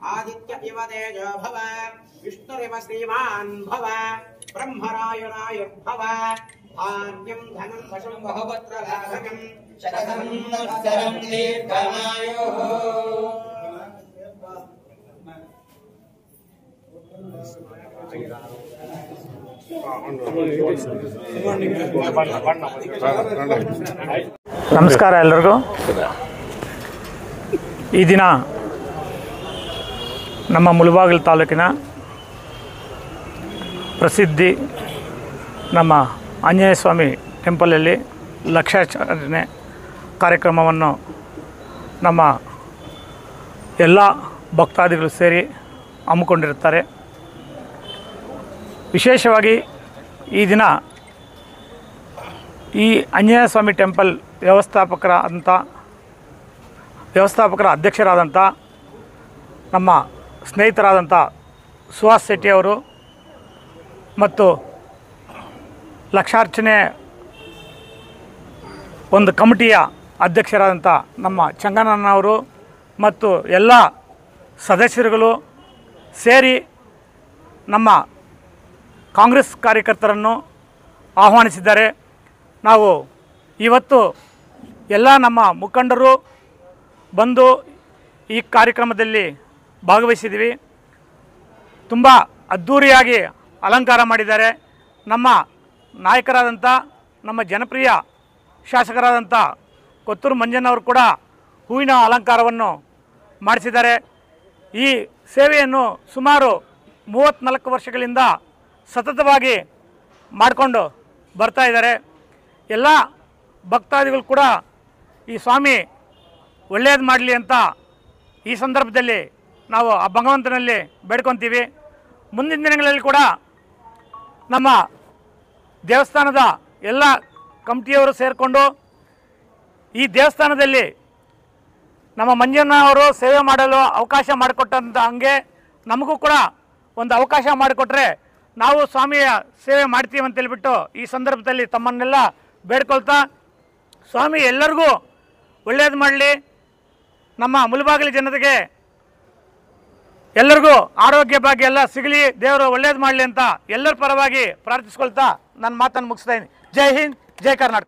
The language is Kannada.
आदित्य इव तेजो भव विष्णुरिव श्रीमान् भव ब्रह्मरायणाय भव धान्यं धनं वशं बहुपुत्र लाभकं शतं वत्सरं दीर्घमायुः ನಮಸ್ಕಾರ ಎಲ್ಲರಿಗೂ. ಈ ದಿನ ನಮ್ಮ ಮುಳಬಾಗಿಲು ತಾಲೂಕಿನ ಪ್ರಸಿದ್ಧಿ ನಮ್ಮ ಆಂಜನೇಯ ಸ್ವಾಮಿ ಟೆಂಪಲಲ್ಲಿ ಲಕ್ಷಾಚರಣೆ ಕಾರ್ಯಕ್ರಮವನ್ನು ನಮ್ಮ ಎಲ್ಲ ಭಕ್ತಾದಿಗಳು ಸೇರಿ ಹಮ್ಮಿಕೊಂಡಿರುತ್ತಾರೆ. ವಿಶೇಷವಾಗಿ ಈ ದಿನ ಈ ಆಂಜನೇಯ ಸ್ವಾಮಿ ಟೆಂಪಲ್ ವ್ಯವಸ್ಥಾಪಕರ ಅಧ್ಯಕ್ಷರಾದಂಥ ನಮ್ಮ ಸ್ನೇಹಿತರಾದಂಥ ಸುಹಾಸ್ ಶೆಟ್ಟಿಯವರು ಮತ್ತು ಲಕ್ಷಾರ್ಚನೆ ಒಂದು ಕಮಿಟಿಯ ಅಧ್ಯಕ್ಷರಾದಂಥ ನಮ್ಮ ಚಂಗಣ್ಣನವರು ಮತ್ತು ಎಲ್ಲ ಸದಸ್ಯರುಗಳು ಸೇರಿ ನಮ್ಮ ಕಾಂಗ್ರೆಸ್ ಕಾರ್ಯಕರ್ತರನ್ನು ಆಹ್ವಾನಿಸಿದ್ದಾರೆ. ನಾವು ಇವತ್ತು ಎಲ್ಲ ನಮ್ಮ ಮುಖಂಡರು ಬಂದು ಈ ಕಾರ್ಯಕ್ರಮದಲ್ಲಿ ಭಾಗವಹಿಸಿದ್ದೀವಿ. ತುಂಬ ಅದ್ಧೂರಿಯಾಗಿ ಅಲಂಕಾರ ಮಾಡಿದ್ದಾರೆ. ನಮ್ಮ ನಾಯಕರಾದಂಥ ನಮ್ಮ ಜನಪ್ರಿಯ ಶಾಸಕರಾದಂಥ ಕೊತ್ತೂರು ಮಂಜಣ್ಣವರು ಕೂಡ ಹೂವಿನ ಅಲಂಕಾರವನ್ನು ಮಾಡಿಸಿದ್ದಾರೆ. ಈ ಸೇವೆಯನ್ನು ಸುಮಾರು 34 ವರ್ಷಗಳಿಂದ ಸತತವಾಗಿ ಮಾಡಿಕೊಂಡು ಬರ್ತಾ ಇದ್ದಾರೆ. ಎಲ್ಲ ಭಕ್ತಾದಿಗಳು ಕೂಡ ಈ ಸ್ವಾಮಿ ಒಳ್ಳೆಯದು ಮಾಡಲಿ ಅಂತ ಈ ಸಂದರ್ಭದಲ್ಲಿ ನಾವು ಆ ಭಗವಂತನಲ್ಲಿ ಬೇಡ್ಕೊತೀವಿ. ಮುಂದಿನ ದಿನಗಳಲ್ಲಿ ಕೂಡ ನಮ್ಮ ದೇವಸ್ಥಾನದ ಎಲ್ಲ ಕಮಿಟಿಯವರು ಸೇರಿಕೊಂಡು ಈ ದೇವಸ್ಥಾನದಲ್ಲಿ ನಮ್ಮ ಮಂಜಣ್ಣ ಅವರು ಸೇವೆ ಮಾಡಲು ಅವಕಾಶ ಮಾಡಿಕೊಟ್ಟಂಥ ಹಂಗೆ ನಮಗೂ ಕೂಡ ಒಂದು ಅವಕಾಶ ಮಾಡಿಕೊಟ್ರೆ ನಾವು ಸ್ವಾಮಿಯ ಸೇವೆ ಮಾಡ್ತೀವಿ ಅಂತೇಳ್ಬಿಟ್ಟು ಈ ಸಂದರ್ಭದಲ್ಲಿ ತಮ್ಮನ್ನೆಲ್ಲ ಬೇಡ್ಕೊಳ್ತಾ ಸ್ವಾಮಿ ಎಲ್ಲರಿಗೂ ಒಳ್ಳೆಯದು ಮಾಡಲಿ, ನಮ್ಮ ಮುಳಬಾಗಿಲು ಜನತೆಗೆ ಎಲ್ಲರಿಗೂ ಆರೋಗ್ಯ ಭಾಗ್ಯ ಎಲ್ಲ ಸಿಗಲಿ, ದೇವರು ಒಳ್ಳೆಯದು ಮಾಡಲಿ ಅಂತ ಎಲ್ಲರ ಪರವಾಗಿ ಪ್ರಾರ್ಥಿಸ್ಕೊಳ್ತಾ ನನ್ನ ಮಾತನ್ನು ಮುಗಿಸ್ತಾ ಇದ್ದೀನಿ. ಜೈ ಹಿಂದ್, ಜೈ ಕರ್ನಾಟಕ.